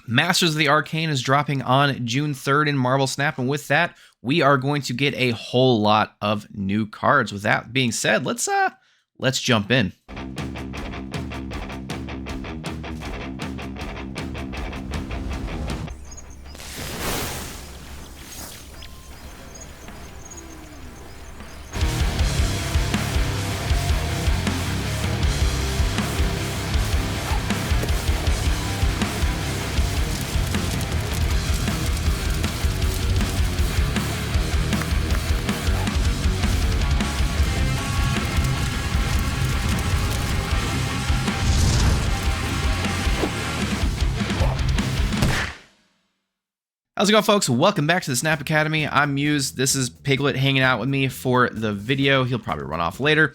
Masters of the Arcane is dropping on June 3rd in Marvel Snap, and with that, we are going to get a whole lot of new cards. With that being said, let's jump in. How's it going, folks? Welcome back to the Snap Academy. I'm Muse. This is Piglet hanging out with me for the video. He'll probably run off later,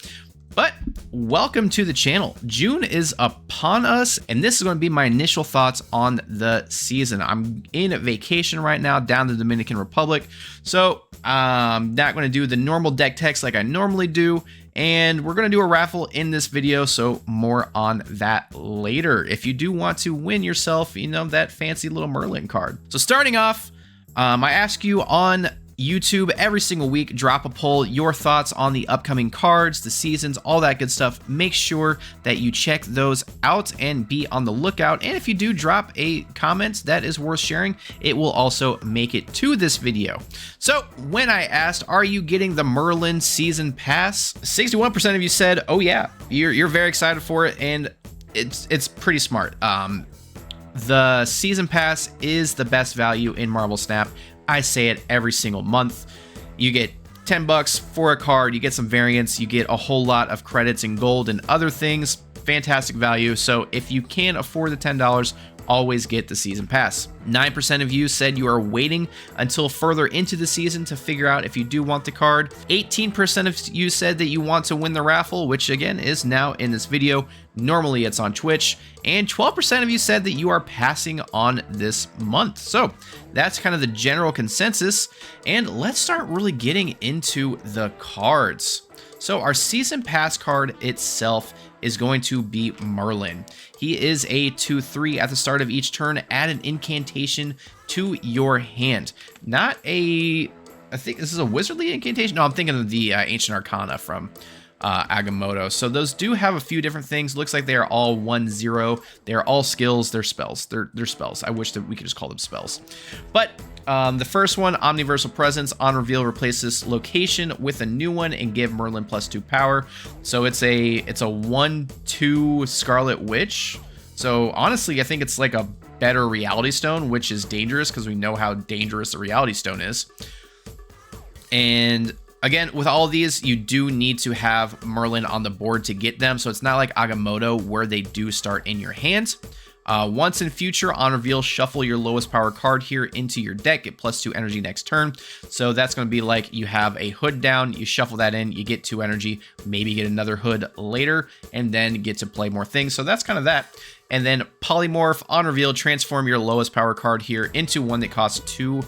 but welcome to the channel. June is upon us, and this is going to be my initial thoughts on the season. I'm in vacation right now down the Dominican Republic, so I'm not going to do the normal deck text like I normally do, and we're going to do a raffle in this video, so more on that later. If you do want to win yourself, that fancy little Merlin card. So starting off, I ask you on YouTube every single week, drop a poll, your thoughts on the upcoming cards, the seasons, all that good stuff. Make sure that you check those out and be on the lookout. And if you do drop a comment that is worth sharing, it will also make it to this video. So when I asked, are you getting the Merlin season pass? 61% of you said, oh yeah, you're very excited for it, and it's pretty smart. The season pass is the best value in Marvel Snap. I say it every single month. You get 10 bucks for a card, you get some variants, you get a whole lot of credits and gold and other things. Fantastic value. So if you can afford the $10, always get the season pass. 9% of you said you are waiting until further into the season to figure out if you do want the card. 18% of you said that you want to win the raffle, which again is now in this video. Normally it's on Twitch. And 12% of you said that you are passing on this month. So that's kind of the general consensus. And let's start really getting into the cards. So our season pass card itself is going to be Merlin. He is a 2/3 at the start of each turn. Add an incantation to your hand. Not a, I think this is a wizardly incantation. No, I'm thinking of the Ancient Arcana from Agamotto. So those do have a few different things. Looks like they are all 1/0. They're all skills. They're spells. They're spells. I wish that we could just call them spells. But the first one, Omniversal Presence, on reveal, replace this location with a new one and give Merlin +2 power. So it's a 1/2 Scarlet Witch. So honestly, I think it's like a better Reality Stone, which is dangerous because we know how dangerous the Reality Stone is. And again, with all of these, you do need to have Merlin on the board to get them. So it's not like Agamotto where they do start in your hand. Once in future, on reveal, shuffle your lowest power card here into your deck, get +2 energy next turn. So that's going to be like you have a hood down, you shuffle that in, you get 2 energy, maybe get another hood later, and then get to play more things. So that's kind of that. And then polymorph, on reveal, transform your lowest power card here into one that costs 2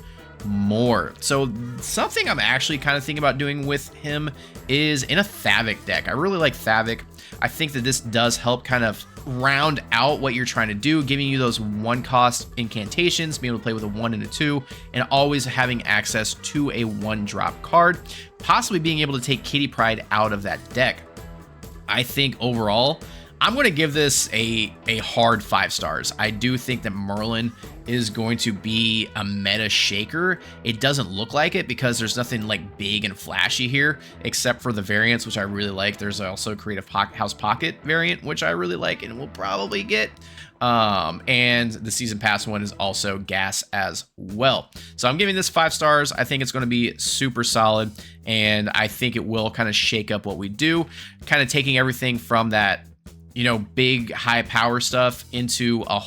more. So something I'm actually kind of thinking about doing with him is in a Thavik deck. I really like Thavik. I think that this does help kind of round out what you're trying to do, giving you those 1-cost incantations, being able to play with a 1 and a 2, and always having access to a 1-drop card, possibly being able to take Kitty Pryde out of that deck. I think overall, I'm going to give this a hard 5 stars. I do think that Merlin is going to be a meta shaker. It doesn't look like it because there's nothing like big and flashy here, except for the variants, which I really like. There's also a Creative House Pocket variant, which I really like and will probably get. And the season pass one is also gas as well. So I'm giving this 5 stars. I think it's going to be super solid, and I think it will kind of shake up what we do, kind of taking everything from that, big high power stuff into a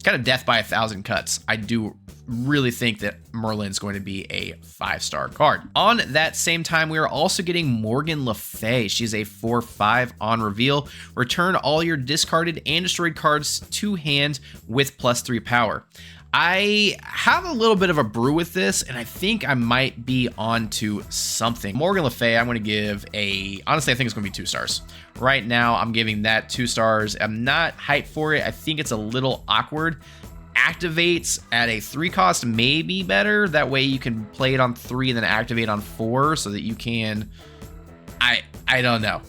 kind of death by 1,000 cuts. I do really think that Merlin's going to be a 5-star card. On that same time, we are also getting Morgan Le Fay. She's a 4/5 on reveal. Return all your discarded and destroyed cards to hand with +3 power. I have a little bit of a brew with this, and I think I might be onto something. Morgan Le Fay, I'm going to give honestly, I think it's going to be 2 stars. Right now, I'm giving that 2 stars. I'm not hyped for it. I think it's a little awkward. activates at a 3 cost may be better. That way you can play it on 3 and then activate on 4 so that you can... I don't know.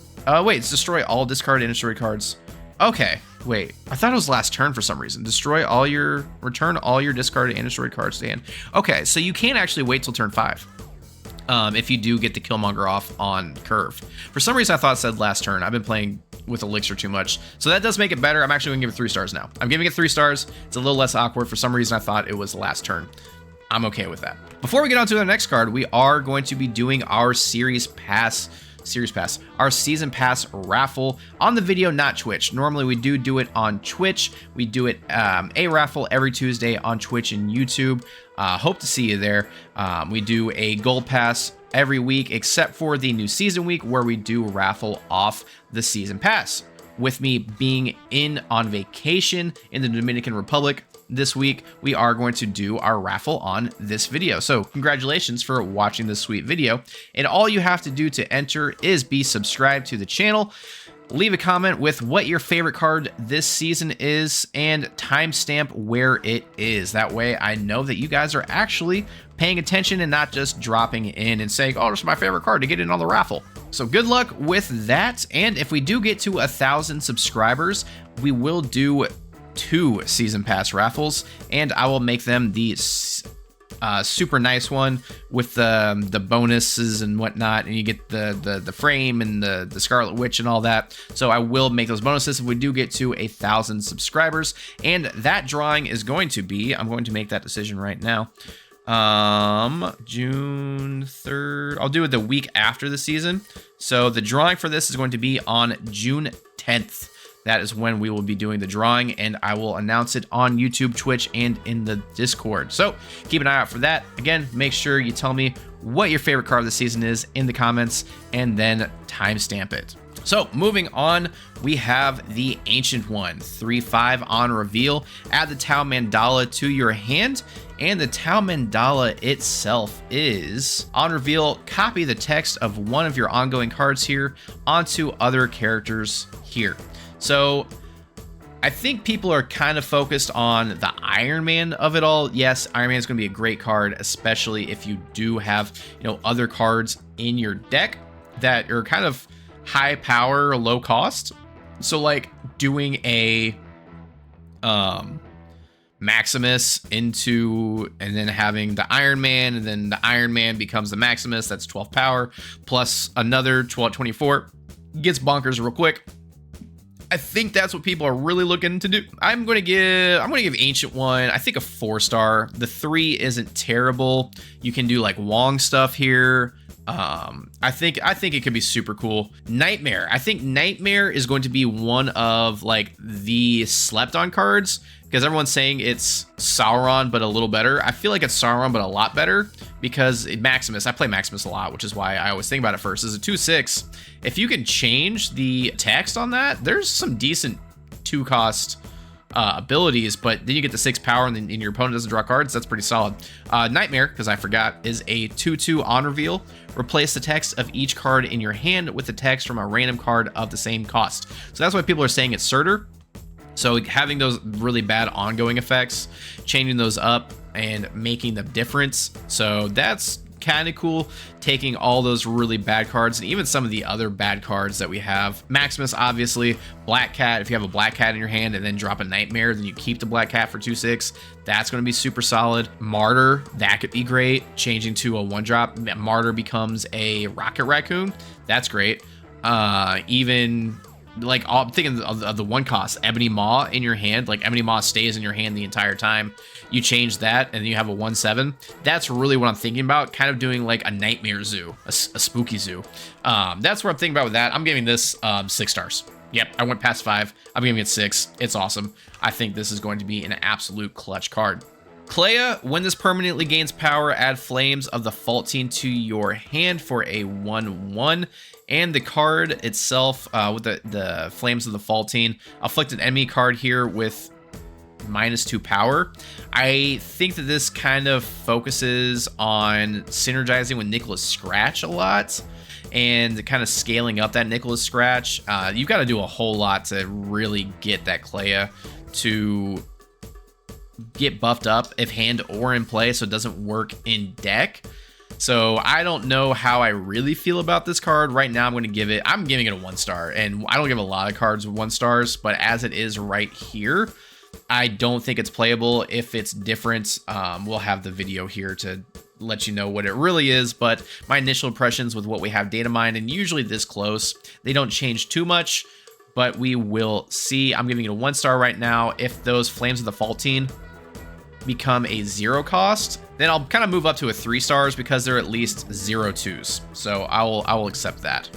Wait, it's destroy all discarded and destroyed cards. Okay, wait. I thought it was last turn for some reason. Return all your discarded and destroyed cards to hand. Okay, so you can actually wait till turn 5. If you do get the Killmonger off on curve. For some reason, I thought it said last turn. I've been playing with Elixir too much. So that does make it better. I'm actually gonna give it 3 stars now. I'm giving it 3 stars. It's a little less awkward. For some reason, I thought it was last turn. I'm okay with that. Before we get on to the next card, we are going to be doing our our season pass raffle on the video, not Twitch. Normally we do it on Twitch. We do it a raffle every Tuesday on Twitch and YouTube. Hope to see you there. We do a gold pass every week except for the new season week where we do raffle off the season pass. With me being on vacation in the Dominican Republic this week, we are going to do our raffle on this video. So congratulations for watching this sweet video. And all you have to do to enter is be subscribed to the channel, leave a comment with what your favorite card this season is, and timestamp where it is. That way I know that you guys are actually paying attention and not just dropping in and saying, oh, this is my favorite card to get in on the raffle. So good luck with that. And if we do get to 1,000 subscribers, we will do 2 season pass raffles, and I will make them the super nice one with the bonuses and whatnot, and you get the frame and the Scarlet Witch and all that. So I will make those bonuses if we do get to 1,000 subscribers, and that drawing is going to be, I'm going to make that decision right now, June 3rd. I'll do it the week after the season. So the drawing for this is going to be on June 10th. That is when we will be doing the drawing, and I will announce it on YouTube, Twitch, and in the Discord. So keep an eye out for that. Again, make sure you tell me what your favorite card of the season is in the comments, and then timestamp it. So moving on, we have the Ancient One, 3/5 on reveal. Add the Tau Mandala to your hand, and the Tau Mandala itself is, on reveal, copy the text of one of your ongoing cards here onto other characters here. So I think people are kind of focused on the Iron Man of it all. Yes, Iron Man is going to be a great card, especially if you do have, other cards in your deck that are kind of high power, low cost. So like doing a Maximus into, and then having the Iron Man, and then the Iron Man becomes the Maximus, that's 12 power, plus another 24, gets bonkers real quick. I think that's what people are really looking to do. I'm gonna give Ancient One, I think, a 4-star. The 3 isn't terrible. You can do like Wong stuff here. I think it could be super cool. Nightmare. I think Nightmare is going to be one of like the slept on cards, because everyone's saying it's Sauron but a little better. I feel like it's Sauron but a lot better, because Maximus, I play Maximus a lot, which is why I always think about it first. Is a 2/6. If you can change the text on that, there's some decent 2-cost abilities, but then you get the 6 power and then your opponent doesn't draw cards. That's pretty solid. Nightmare, because I forgot, is a 2/2 on reveal. Replace the text of each card in your hand with the text from a random card of the same cost. So that's why people are saying it's Surtur. So having those really bad ongoing effects, changing those up and making the difference. So that's kind of cool, taking all those really bad cards and even some of the other bad cards that we have. Maximus, obviously. Black Cat, if you have a Black Cat in your hand and then drop a Nightmare, then you keep the Black Cat for 2/6. That's going to be super solid. Martyr, that could be great. Changing to a 1-drop, Martyr becomes a Rocket Raccoon. That's great. Even like, I'm thinking of the 1-cost Ebony Maw in your hand. Like, Ebony Maw stays in your hand the entire time. You change that and you have a 1/7. That's really what I'm thinking about, kind of doing like a Nightmare Zoo, a spooky zoo. That's what I'm thinking about with that. I'm giving this 6 stars. Yep, I went past 5. I'm giving it 6. It's awesome. I think this is going to be an absolute clutch card. Clea, when this permanently gains power, add Flames of the Faultine to your hand for a 1/1. And the card itself, with the Flames of the Faultine, afflict an enemy card here with -2 power. I think that this kind of focuses on synergizing with Nicholas Scratch a lot and kind of scaling up that Nicholas Scratch. You've got to do a whole lot to really get that Clea to get buffed up if hand or in play, so it doesn't work in deck. So I don't know how I really feel about this card. Right now I'm giving it a 1 star, and I don't give a lot of cards 1 stars, but as it is right here, I don't think it's playable. If it's different, we'll have the video here to let you know what it really is, but my initial impressions with what we have data mined, and usually this close, they don't change too much, but we will see. I'm giving it a 1 star right now. If those Flames of the Faultine become a 0 cost, then I'll kind of move up to a 3 stars because they're at least 0/2s. So I will accept that.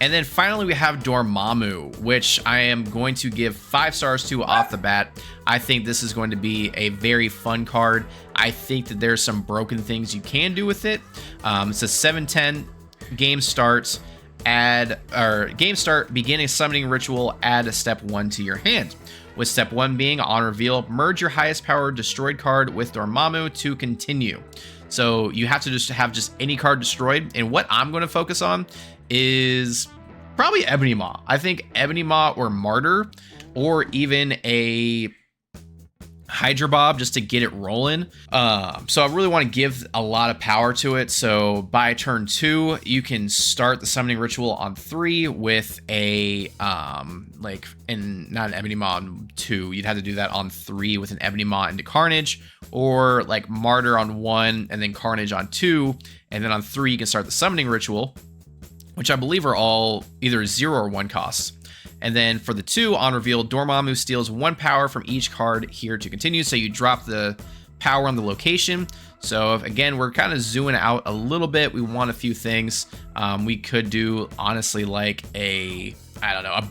And then finally we have Dormammu, which I am going to give 5 stars to off the bat. I think this is going to be a very fun card. I think that there's some broken things you can do with it. It's a 7/10 game start. Begin a summoning ritual, add a step 1 to your hand. With step 1 being on reveal, merge your highest power destroyed card with Dormammu to continue. So you have to just have any card destroyed. And what I'm going to focus on is probably Ebony Maw. I think Ebony Maw or Martyr, or even a Hydra Bob, just to get it rolling. So I really want to give a lot of power to it. So by turn 2, you can start the summoning ritual on 3 with a not an Ebony Maw on 2. You'd have to do that on 3 with an Ebony Maw into Carnage, or like Martyr on 1 and then Carnage on 2, and then on 3 you can start the summoning ritual, which I believe are all either 0 or 1 costs. And then for the 2, on reveal, Dormammu steals 1 power from each card here to continue. So you drop the power on the location. So again, we're kind of zooming out a little bit. We want a few things. We could do, honestly, like a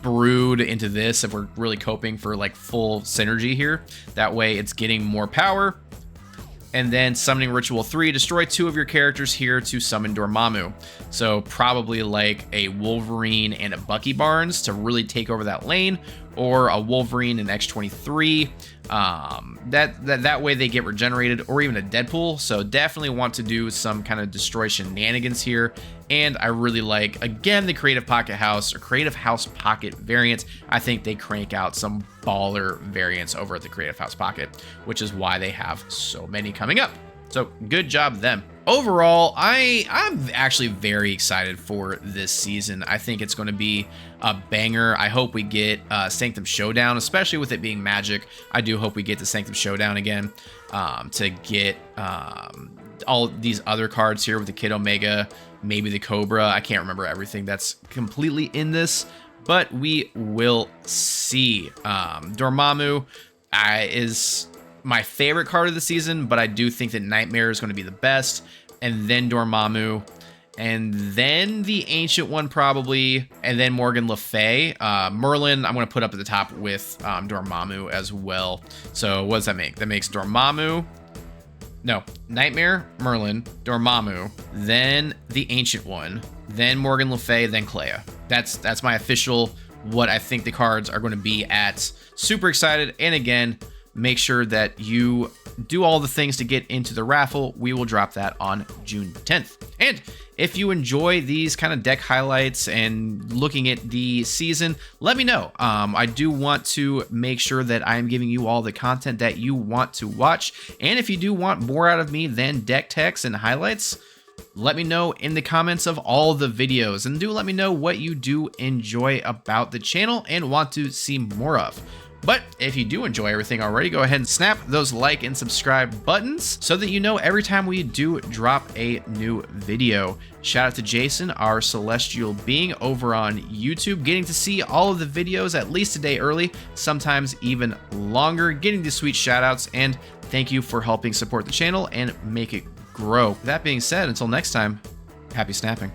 brood into this if we're really coping for like full synergy here. That way it's getting more power. And then summoning ritual 3, destroy 2 of your characters here to summon Dormammu. So probably like a Wolverine and a Bucky Barnes to really take over that lane, or a Wolverine and X-23. That way they get regenerated, or even a Deadpool. So definitely want to do some kind of destroy shenanigans here. And I really like, again, the Creative Pocket House or Creative House Pocket variants. I think they crank out some baller variants over at the Creative House Pocket, which is why they have so many coming up. So good job them. Overall, I'm actually very excited for this season. I think it's going to be a banger. I hope we get Sanctum Showdown, especially with it being Magic. I do hope we get the Sanctum Showdown again, to get all these other cards here with the Kid Omega, maybe the Cobra. I can't remember everything that's completely in this, but we will see. Dormammu is my favorite card of the season, but I do think that Nightmare is going to be the best, and then Dormammu, and then the Ancient One probably, and then Morgan Le Fay. Merlin I'm going to put up at the top with Dormammu as well. So what does that make? That makes Nightmare, Merlin, Dormammu, then the Ancient One, then Morgan Le Fay, then Clea. That's my official what I think the cards are going to be at. Super excited, and again, make sure that you do all the things to get into the raffle. We will drop that on June 10th. And if you enjoy these kind of deck highlights and looking at the season, let me know. I do want to make sure that I am giving you all the content that you want to watch. And if you do want more out of me than deck techs and highlights, let me know in the comments of all the videos. And do let me know what you do enjoy about the channel and want to see more of. But if you do enjoy everything already, go ahead and snap those like and subscribe buttons so that you know every time we do drop a new video. Shout out to Jason, our celestial being over on YouTube, getting to see all of the videos at least a day early, sometimes even longer, getting the sweet shout outs, and thank you for helping support the channel and make it grow. That being said, until next time, happy snapping.